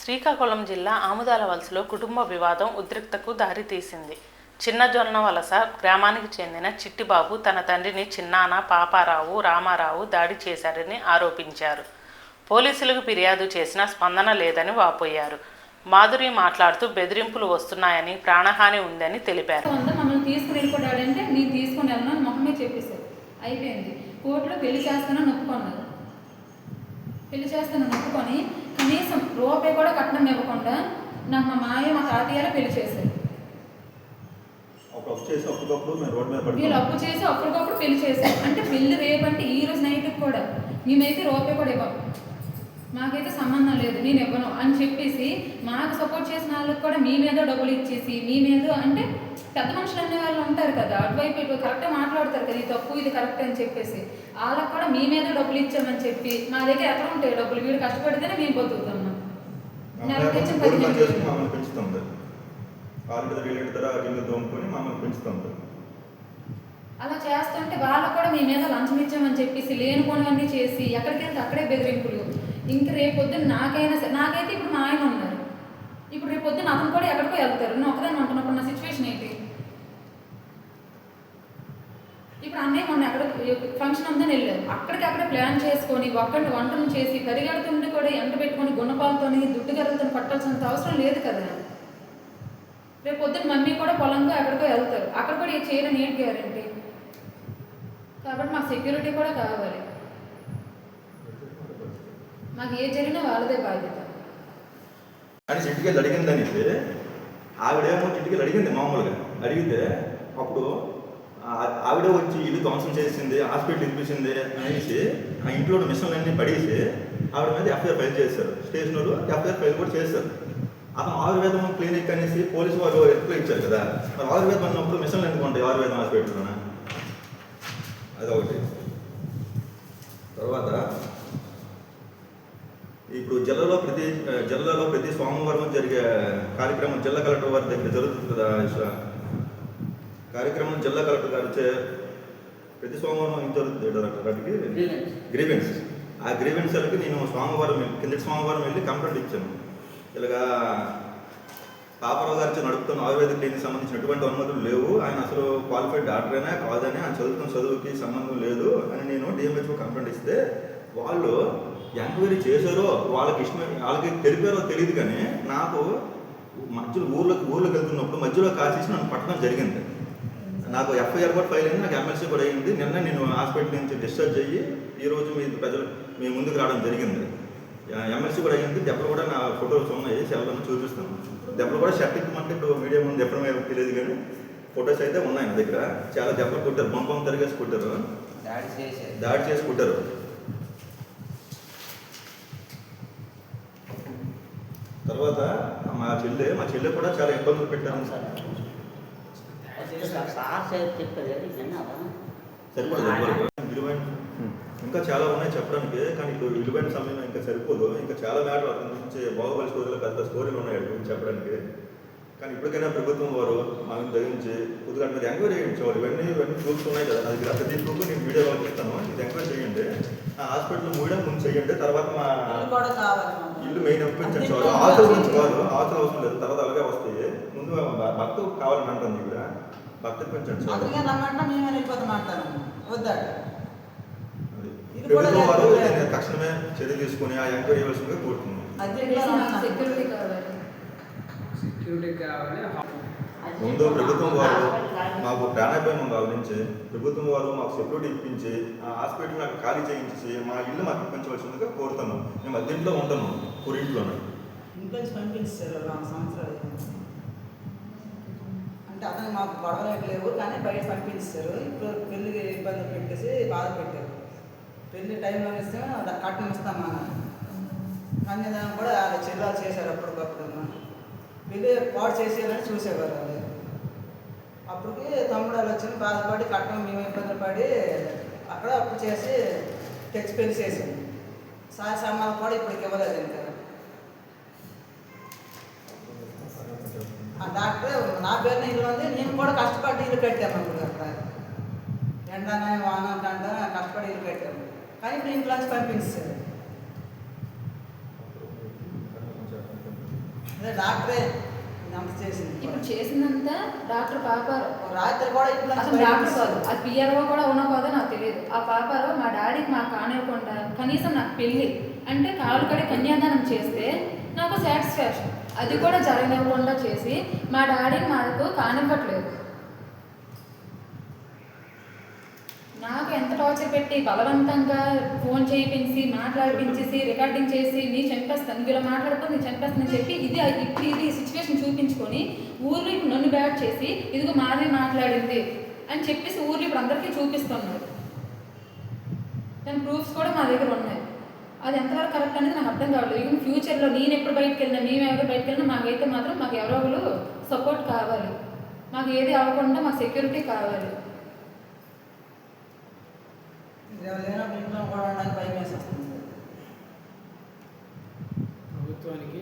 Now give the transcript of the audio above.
శ్రీకాకుళం జిల్లా ఆముదాలవలసలో కుటుంబ వివాదం ఉద్రిక్తకు దారితీసింది. చిన్నజొన్నవలస గ్రామానికి చెందిన చిట్టిబాబు తన తండ్రిని చిన్నాన పాపారావు, రామారావు దాడి చేశారని ఆరోపించారు. పోలీసులకు ఫిర్యాదు చేసినా స్పందన లేదని వాపోయారు. మాధురి మాట్లాడుతూ బెదిరింపులు వస్తున్నాయని, ప్రాణహాని ఉందని తెలిపారు. మమ్మల్ని తీసుకుని వెళ్ళిపోయాడంటే నేను తీసుకుని వెళ్ళను మొహమే చెప్పేశారు. అయిపోయింది. కోర్టులో పెళ్లి చేస్తానని ఒప్పుకున్నారు. పెళ్లి చేస్తానని ఒప్పుకొని కనీసం రూపాయి కూడా కట్నం ఇవ్వకుండా నాకు మా మాయ మా తాతయ్యలో పెళ్లి చేశారు. వీళ్ళు అప్పు చేసి అప్పటికప్పుడు పెళ్లి చేశారు. అంటే పెళ్లి రేపంటే ఈ రోజు నైట్కి కూడా మేమైతే రూపాయి కూడా ఇవ్వం, మాకైతే సంబంధం లేదు, నేను ఇవ్వను అని చెప్పేసి మాకు సపోర్ట్ చేసిన వాళ్ళకి కూడా మీ మీద డబ్బులు ఇచ్చేసి మీ మీద అంటే పెద్ద మనుషులు అనే వాళ్ళు ఉంటారు కదా, అటువైపు ఇటు కరెక్ట్గా మాట్లాడతారు కదా, ఇది తప్పు ఇది కరెక్ట్ అని చెప్పేసి వాళ్ళకి కూడా మీ మీద డబ్బులు ఇచ్చామని చెప్పి మా దగ్గర ఎక్కడ ఉంటాయి డబ్బులు, వీడు కష్టపడితేనే మేము బతుకుతున్నాం. అలా చేస్తుంటే వాళ్ళకు కూడా మీ మీద లంచం ఇచ్చామని చెప్పేసి లేనిపోనివన్నీ చేసి ఎక్కడికి వెళ్తే అక్కడే బెదిరింపులు. ఇంక రేపు పొద్దున్న నాకైతే ఇప్పుడు మా ఆయన ఉన్నారు, ఇప్పుడు రేపు పొద్దున్న అతను కూడా ఎక్కడికో వెళ్తారు. నేను ఒకదాన్ని ఉంటున్నప్పుడు నా సిచ్యువేషన్ ఏంటి? ఇప్పుడు అన్నయ్య మొన్న ఎక్కడ ఫంక్షన్ ఉందని వెళ్ళారు, అక్కడికక్కడే ప్లాన్ చేసుకొని ఒక్కటి వంటను చేసి పరిగెడుతుంటే కూడా ఎంట పెట్టుకొని గుణపాలతోని దుడ్డుగరలతో పట్టాల్సినంత అవసరం లేదు కదా. రేపు పొద్దున్న మమ్మీ కూడా పొలంగా ఎక్కడికో వెళ్తారు, అక్కడ కూడా ఏ చేయడం ఏంటి గ్యారంటీ? కాబట్టి మాకు సెక్యూరిటీ కూడా కావాలి. మాకు ఏ జరిగినా వాళ్ళదే బాధ్యత. అని చిటికెళ్ళి అడిగిందని ఆవిడేమో చిటికెళ్ళి అడిగింది. మామూలుగా అడిగితే అప్పుడు ఆవిడే వచ్చి ఇల్లు ధ్వంసం చేసింది, హాస్పిటల్ ఇప్పించింది అనేసి ఆ ఇంట్లో మిషన్లన్నీ పడేసి ఆవిడ మీద ఎఫ్ఐఆర్ ఫైల్ చేశారు. స్టేషన్ వాళ్ళు ఎఫ్ఐఆర్ ఫైల్ కూడా చేశారు. అతను ఆయుర్వేదం క్లినిక్ అనేసి పోలీసు వాళ్ళు ఎక్కువ ఇచ్చారు కదా, మరి ఆయుర్వేదం అన్నప్పుడు మిషన్లు ఎందుకు ఉంటాయి ఆయుర్వేదం హాస్పిటల్లోనే? అదొకటి. తర్వాత ఇప్పుడు జిల్లాలో ప్రతి సోమవారం జరిగే కార్యక్రమం జిల్లా కలెక్టర్ వారి దగ్గర జరుగుతుంది కదా. కార్యక్రమం జిల్లా కలెక్టర్ గారిచే ప్రతి సోమవారం ఏం జరుగుతుంది గ్రీవెన్స్. ఆ గ్రీవెన్స్లకి నేను కిందటి సోమవారం వెళ్ళి కంప్లైంట్ ఇచ్చాను. ఇలాగా పాపారావు గారి నడుపుతున్న ఆయుర్వేద క్లినిక్ సంబంధించిన ఎటువంటి అనుమతులు లేవు, ఆయన అసలు క్వాలిఫైడ్ డాక్టరేనా కాదని, ఆయన చదువుతున్న చదువుకి సంబంధం లేదు అని నేను డిఎంహెచ్ఓ కంప్లైంట్ ఇస్తే వాళ్ళు ఎంక్వైరీ చేశారో వాళ్ళకి తెలిపారో తెలియదు, కానీ నాకు మధ్యలో ఊర్లోకి వెళ్తున్నప్పుడు మధ్యలో కాసేసి నన్ను పట్టడం జరిగింది. నాకు ఎఫ్ఐఆర్ కూడా ఫైల్ అయింది, నాకు ఎమ్మెల్సీ కూడా అయింది. నిన్న నేను హాస్పిటల్ నుంచి డిశ్చార్జ్ అయ్యి ఈరోజు మీ ముందుకు రావడం జరిగింది. ఎమ్మెల్సీ కూడా అయ్యింది. దెబ్బలు కూడా నా ఫోటోస్ ఉన్నాయి, సెల్లను చూపిస్తాను. దెబ్బలు కూడా షర్ట్ ఇక్కమంటే ఇప్పుడు మీడియా ముందు ఎప్పుడు మీద తెలియదు, కానీ ఫొటోస్ అయితే ఉన్నాయి నా దగ్గర. చాలా దెబ్బలు కొట్టారు, బొంబం తరిగేసి కొట్టారు, దాడి చేసి కొట్టారు. తర్వాత మా చెల్లె కూడా చాలా ఇబ్బందులు పెట్టాను. ఇంకా చాలా ఉన్నాయి చెప్పడానికి, కానీ ఇప్పుడు విలువైన సమయం ఇంకా సరిపోదు. ఇంకా చాలా మ్యాటర్ అతని గురించి బాహుబలి స్టోరీలో పెద్ద స్టోరీలు ఉన్నాయి అటు గురించి చెప్పడానికి. కానీ ఇప్పటికైనా ప్రభుత్వం వారు మాకు తగ్గించి కొద్దిగా మీద ఎంక్వైరీ చేయించేవారు. ఇవన్నీ ప్రూఫ్స్ ఉన్నాయి కదా నా దగ్గర, ప్రతి ప్రూఫ్ నేను వీడియోలో ఇస్తాను. ఇది ఎంక్వైరీ చేయండి, ఆ హాస్పిటల్ మూయడం ముందు చేయండి. తర్వాత మా ఇల్లు మెయిన్ ఒప్పించండి. ఆస్తుల గురించి కాదు, ఆస్తులు అవసరం లేదు, తర్వాత అలాగే వస్తాయి. ముందు భర్త కావాలని అంటాను, ఇక్కడ భర్త ఇప్పించండి. ప్రభుత్వం వారు తక్షణమే చర్య తీసుకుని ఆ ఎంక్వైరీ ఇవ్వాల్సిందిగా కోరుతున్నాం. ముందు ప్రభుత్వం వారు మాకు ప్రాణాపాయం గమనించి ప్రభుత్వం వారు మాకు సెక్యూరిటీ ఇప్పించి ఆ హాస్పిటల్ నాకు ఖాళీ చేయించి మా ఇల్లు మాకు ఇప్పించవలసిందిగా కోరుతున్నాం. మేము అద్దెంట్లో ఉంటాము, పూరింట్లోనే. పంపించారు 4 సంవత్సరాలు అంటే అతను మాకు గొడవలు లేవు, కానీ బయట పంపించారు. ఇప్పుడు పెళ్లి ఇబ్బంది పెట్టేసి బాధ పెట్టారు. పెళ్లి టైంలో ఇస్తే కట్నం ఇస్తామా కన్యాదానం కూడా చెల్లాలు చేశారు. అప్పటికప్పుడు పెళ్లి పాడు చేసేయాలని చూసేవారు వాళ్ళు. అప్పటికి తమ్ముడు వాళ్ళు వచ్చి బాధపడి కట్నం మేము ఇబ్బందులు పడి అక్కడ అప్పు చేసి తెచ్చి పెళ్లి చేసాం. సామాన్లు కూడా ఇప్పటికి ఇవ్వలేదు. ఇంకా ఆ డాక్టర్ నా పేరున ఇల్లు ఉంది, నేను కూడా కష్టపడి ఇల్లు కట్టాము. అప్పుడు అక్కడ ఎండనే వాన కంట కష్టపడి ఇల్లు కట్టాము, కానీ ఇప్పుడు ఇంట్లోంచి పంపించారు. అదే డాక్టరే అంత చేసింది. ఇప్పుడు చేసిందంతా డాక్టర్ పాపారావు. రాత్రి కూడా ఇప్పుడు అసలు డాక్టర్ కాదు, అది పిఆర్ఓ కూడా ఉన్నా కాదో నాకు తెలియదు. ఆ పాపారావు మా డాడీకి మాకు కానివ్వకుండా కనీసం నాకు పెళ్ళి అంటే కాలు కడి కన్యాదానం చేస్తే నాకు సాటిస్ఫాక్షన్, అది కూడా జరగనివ్వకుండా చేసి మా డాడీని మాకు కానివ్వట్లేదు. నాకు ఎంత టార్చర్ పెట్టి బలవంతంగా ఫోన్ చేయించి మాట్లాడిపించేసి రికార్డింగ్ చేసి నీ చంపేస్తాను, నువ్వు ఇలా మాట్లాడుకొని నీ చంపేస్తానని చెప్పి ఇప్పుడు ఇది సిచ్యువేషన్ చూపించుకొని ఊర్లో ఇప్పుడు నన్ను బ్యాట్ చేసి ఇదిగో మాదే మాట్లాడింది అని చెప్పేసి ఊర్లో ఇప్పుడు అందరికీ చూపిస్తున్నారు. దాని ప్రూఫ్స్ కూడా మా దగ్గర ఉన్నాయి. అది ఎంతవరకు కరెక్ట్ అనేది నాకు అర్థం కావట్లేదు. ఈవెన్ ఫ్యూచర్లో నేను ఎప్పుడు బయటకు వెళ్ళినా, మేము ఎవరు బయటకు వెళ్ళినా మాకైతే మాత్రం మాకు ఎవరో ఒకరు సపోర్ట్ కావాలి. మాకు ఏది అవ్వకుండా మాకు సెక్యూరిటీ కావాలి. లేనప్పుడు ఇంట్లో కూడా భయం వేసేస్తుంది. ప్రభుత్వానికి